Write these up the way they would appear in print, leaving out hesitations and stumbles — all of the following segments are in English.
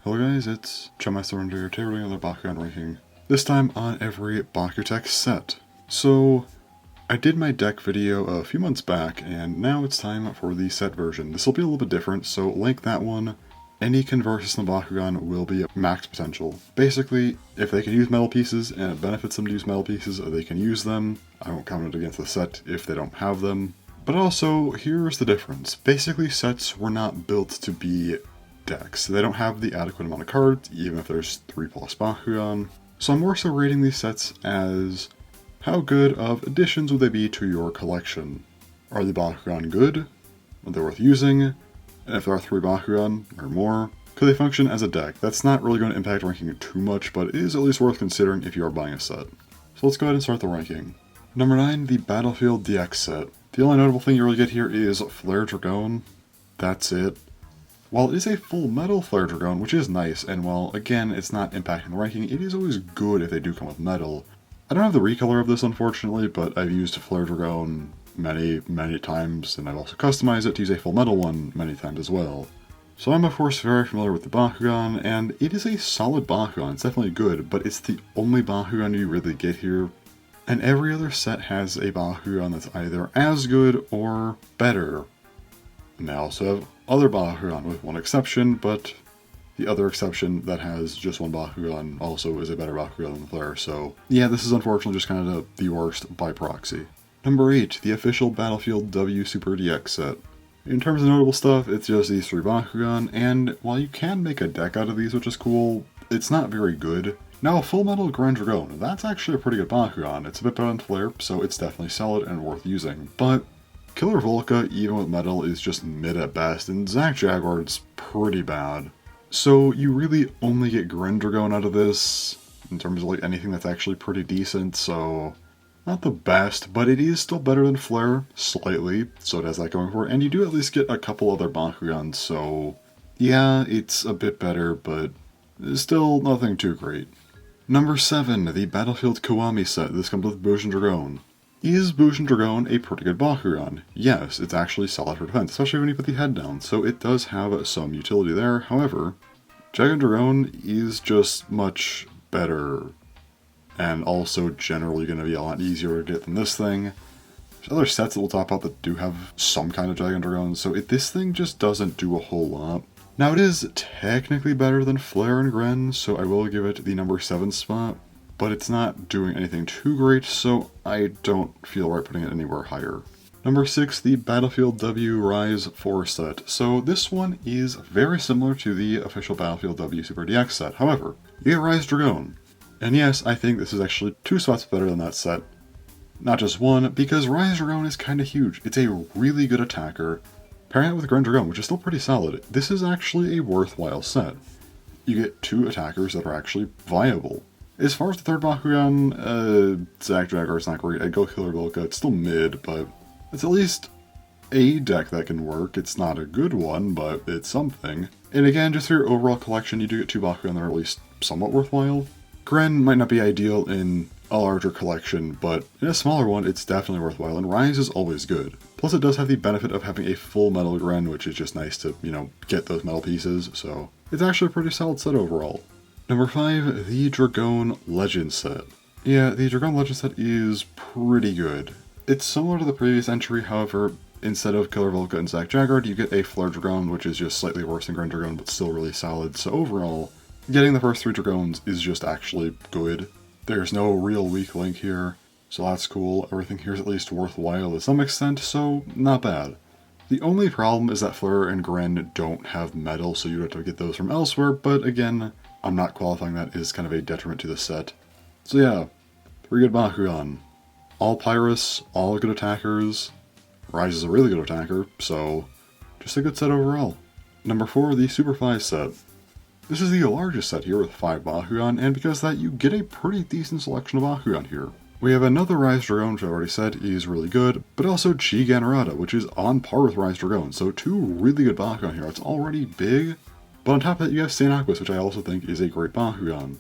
Hello guys, it's Chummaster here, taking another Bakugan ranking. This time on every BakuTech set. So, I did my deck video a few months back, and now it's time for the set version. This will be a little bit different, so like that one, any conversus in the Bakugan will be max potential. Basically, if they can use metal pieces, and it benefits them to use metal pieces, they can use them. I won't count it against the set if they don't have them. But also, here's the difference. Basically, sets were not built to be decks. They don't have the adequate amount of cards, even if there's 3+ Bakugan. So I'm more so rating these sets as how good of additions would they be to your collection? Are the Bakugan good? Are they worth using? And if there are 3 Bakugan or more, could they function as a deck? That's not really going to impact ranking too much, but it is at least worth considering if you are buying a set. So let's go ahead and start the ranking. Number 9, the Battlefield DX set. The only notable thing you really get here is Flare Dragon. That's it. While it is a full metal Flare Dragon, which is nice, and while, again, it's not impacting the ranking, it is always good if they do come with metal. I don't have the recolor of this, unfortunately, but I've used Flare Dragon many times, and I've also customized it to use a full metal one many times as well. So I'm, of course, very familiar with the Bakugan, and it is a solid Bakugan. It's definitely good, but it's the only Bakugan you really get here. And every other set has a Bakugan that's either as good or better. And they also have other Bakugan with one exception, but the other exception that has just one Bakugan also is a better Bakugan than the Flare, so yeah, this is unfortunately just kind of the worst by proxy. Number 8, the official Battlefield W Super DX set. In terms of notable stuff, it's just these 3 Bakugan, and while you can make a deck out of these, which is cool, it's not very good. Now, Full Metal Grand Dragon, that's actually a pretty good Bakugan. It's a bit better than Flare, so it's definitely solid and worth using. But Killer Volca, even with metal, is just mid at best, and Zack Jaguar's pretty bad. So you really only get Grand Dragon out of this, in terms of like anything that's actually pretty decent, so not the best, but it is still better than Flare, slightly, so it has that going for it, and you do at least get a couple other Bakugans, so yeah, it's a bit better, but still nothing too great. Number 7, the Battlefield Kiwami set. This comes with Bujin Dragon. Is Bujin Dragon a pretty good Bakugan? Yes, it's actually solid for defense, especially when you put the head down, so it does have some utility there. However, Dragon Dragon is just much better, and also generally going to be a lot easier to get than this thing. There's other sets that we'll talk about that do have some kind of Dragon Dragon, so this thing just doesn't do a whole lot. Now it is technically better than Flare and Gren, so I will give it the number 7 spot, but it's not doing anything too great, so I don't feel right putting it anywhere higher. Number 6, the Battlefield W Rise 4 set. So this one is very similar to the official Battlefield W Super DX set. However, you get Rise Dragon. And yes, I think this is actually 2 spots better than that set. Not just 1, because Rise Dragon is kind of huge. It's a really good attacker. Pairing it with Grand Dragon, which is still pretty solid, this is actually a worthwhile set. You get 2 attackers that are actually viable. As far as the 3rd Bakugan, Zack Jaguar's not great. I'd go Killer Volca. It's still mid, but it's at least a deck that can work. It's not a good one, but it's something. And again, just for your overall collection, you do get 2 Bakugan that are at least somewhat worthwhile. Gren might not be ideal in a larger collection, but in a smaller one, it's definitely worthwhile, and Rise is always good. Plus, it does have the benefit of having a full metal Gren, which is just nice to, get those metal pieces, so it's actually a pretty solid set overall. Number 5, the Dragon Legend set. Yeah, the Dragon Legend set is pretty good. It's similar to the previous entry, however, instead of Killer Volca and Zack Jaguar, you get a Flare Dragon, which is just slightly worse than Grand Dragon, but still really solid. So overall, getting the first 3 Dragons is just actually good. There's no real weak link here, so that's cool. Everything here is at least worthwhile to some extent, so not bad. The only problem is that Flare and Gren don't have metal, so you have to get those from elsewhere, but again, I'm not qualifying that as kind of a detriment to the set. So yeah, 3 good Bakugan. All Pyrus, all good attackers. Rise is a really good attacker, so just a good set overall. Number 4, the Super 5 set. This is the largest set here with 5 Bakugan, and because of that, you get a pretty decent selection of Bakugan here. We have another Rise Dragon, which I've already said is really good, but also Chi Ganorada, which is on par with Rise Dragon, so 2 really good Bakugan here. It's already big, but on top of that, you have Saint Aquas, which I also think is a great Bakugan.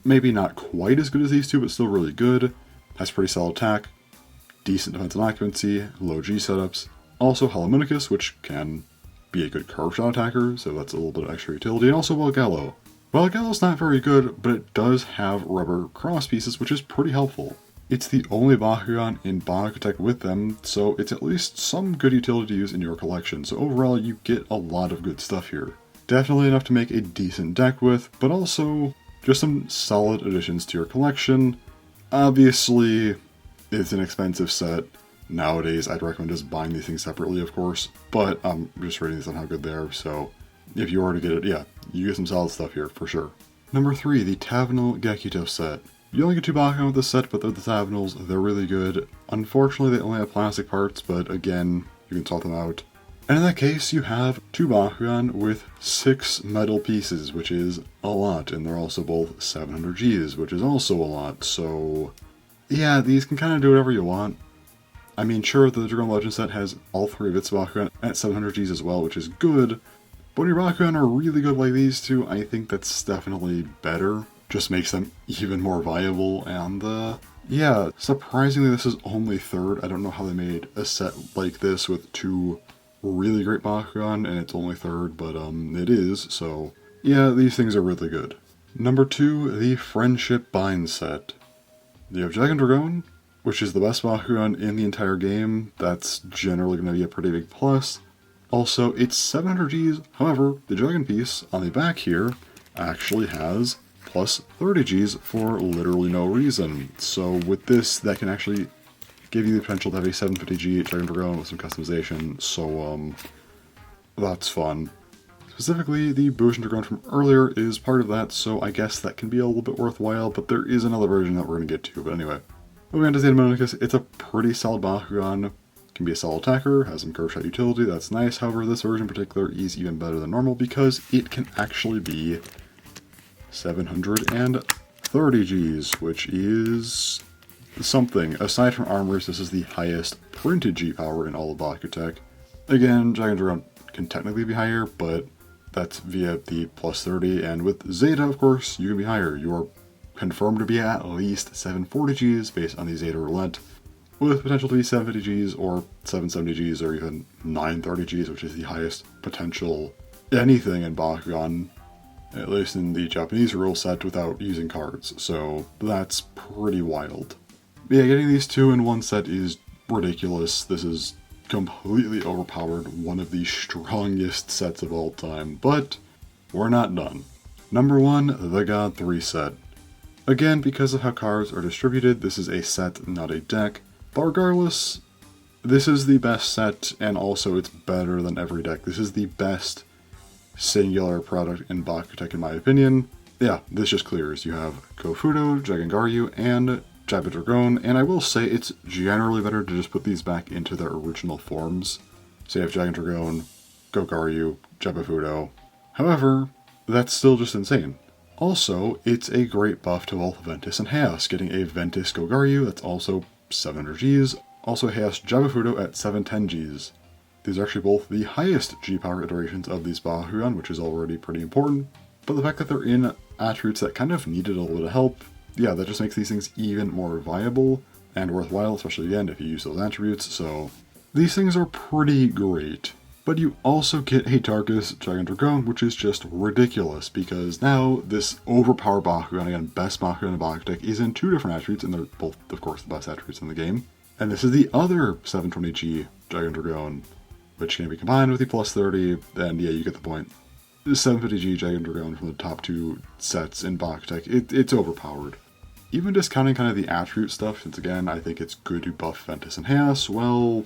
Maybe not quite as good as these 2, but still really good. Has pretty solid attack, decent defense and occupancy, low G setups. Also Holominicus, which can be a good curve shot attacker, so that's a little bit of extra utility, and also Welgello. Welgello's not very good, but it does have rubber cross pieces, which is pretty helpful. It's the only Bakugan in BakuTech with them, so it's at least some good utility to use in your collection, so overall you get a lot of good stuff here. Definitely enough to make a decent deck with, but also just some solid additions to your collection. Obviously, it's an expensive set. Nowadays, I'd recommend just buying these things separately, of course, but I'm just rating these on how good they are, so if you were to get it, yeah, you get some solid stuff here, for sure. Number 3, the Tavenal Gekito set. You only get 2 Bakugan with this set, but they're the Tavenals, they're really good. Unfortunately, they only have plastic parts, but again, you can sort them out. And in that case, you have 2 Bakugan with 6 metal pieces, which is a lot, and they're also both 700 Gs, which is also a lot, so yeah, these can kind of do whatever you want. I mean, sure, the Dragon Legend set has all 3 of its Bakugan at 700 Gs as well, which is good, but when your Bakugan are really good like these two, I think that's definitely better. Just makes them even more viable, and yeah, surprisingly this is only 3rd. I don't know how they made a set like this with 2 really great Bakugan, and it's only 3rd, but it is, so yeah, these things are really good. Number 2, the Friendship Bind set. You have Dragon Dragon, which is the best Bakugan in the entire game. That's generally going to be a pretty big plus. Also, it's 700 Gs, however, the Dragon piece on the back here actually has plus 30 Gs for literally no reason. So with this, that can actually give you the potential to have a 750G Dragon Dragon with some customization, so that's fun. Specifically, the Bushin Dragon from earlier is part of that, so I guess that can be a little bit worthwhile, but there is another version that we're going to get to, but anyway. Moving on to Zeta, it's a pretty solid Bakugan. Can be a solid attacker, has some curve shot utility, that's nice. However, this version in particular is even better than normal because it can actually be 730 Gs, which is something. Aside from armors, this is the highest printed G power in all of BakuTech. Again, Dragon Dragon can technically be higher, but that's via the plus 30, and with Zeta, of course, you can be higher. You are confirmed to be at least 740 Gs based on the Zeta roulette, with potential to be 750 Gs or 770 Gs or even 930 Gs, which is the highest potential anything in Bakugan, at least in the Japanese rule set, without using cards, so that's pretty wild. But yeah, getting these 2 in one set is ridiculous. This is completely overpowered, one of the strongest sets of all time, but we're not done. Number 1, the God 3 set. Again, because of how cards are distributed, this is a set, not a deck, but regardless, this is the best set, and also it's better than every deck. This is the best singular product in BakuTech, in my opinion. Yeah, this just clears. You have Kofudo, Jagangaryu, and Jabba Dragon, and I will say it's generally better to just put these back into their original forms. So you have Dragon Dragon, Gogaryu, Jabba Fudo. However, that's still just insane. Also, it's a great buff to both Ventus and Chaos, getting a Ventus Gogaryu that's also 700 Gs, also Chaos Jabba Fudo at 710 Gs. These are actually both the highest G power iterations of these Bakugan, which is already pretty important, but the fact that they're in attributes that kind of needed a little bit of help, yeah, that just makes these things even more viable and worthwhile, especially again if you use those attributes, so these things are pretty great. But you also get a Darkus Dragon Dragon, which is just ridiculous, because now this overpowered Bakugan, again, best Bakugan in BakuTech, is in 2 different attributes, and they're both, of course, the best attributes in the game. And this is the other 720G Dragon Dragon, which can be combined with the plus 30, and yeah, you get the point. 750G Dragon Dragon from the top 2 sets in BakuTech, it's overpowered. Even discounting kind of the attribute stuff, since again, I think it's good to buff Ventus and Chaos, well,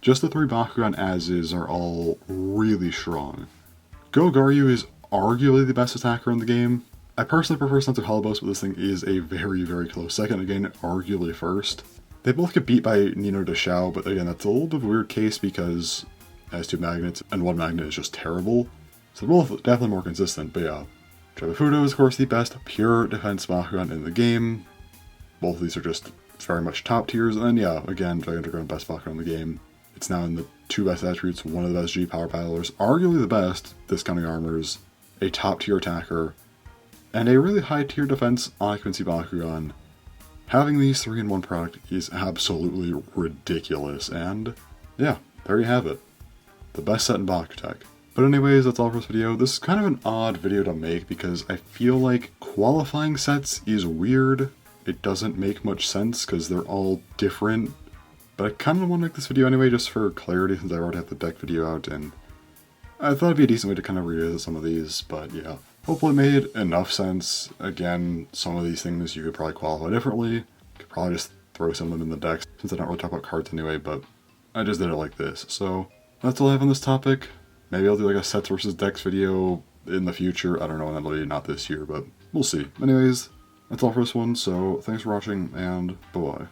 just the 3 Bakugan as-is are all really strong. Gogaryu is arguably the best attacker in the game. I personally prefer Sons of Halibos, but this thing is a very, very close second, again, arguably first. They both get beat by Nino de Shao, but again, that's a little bit of a weird case because it has 2 magnets, and 1 magnet is just terrible. So they're both definitely more consistent, but yeah. Jabba Fudo is, of course, the best pure defense Bakugan in the game. Both of these are just very much top tiers, and then yeah, again, Dragon Dragon, best Bakugan in the game. It's now in the 2 best attributes, one of the best G power battlers, arguably the best, discounting armors, a top tier attacker, and a really high tier defense occupancy Bakugan. Having these 3 in one product is absolutely ridiculous, and yeah, there you have it. the best set in BakuTech. But anyways, that's all for this video. This is kind of an odd video to make because I feel like qualifying sets is weird. It doesn't make much sense because they're all different. But I kind of want to make this video anyway just for clarity since I already have the deck video out, and I thought it'd be a decent way to kind of revisit some of these, but yeah. Hopefully it made enough sense. Again, some of these things you could probably qualify differently. You could probably just throw some of them in the decks since I don't really talk about cards anyway, but I just did it like this. So that's all I have on this topic. Maybe I'll do like a sets versus decks video in the future. I don't know when that'll be, not this year, but we'll see. Anyways, that's all for this one, so thanks for watching, and bye-bye.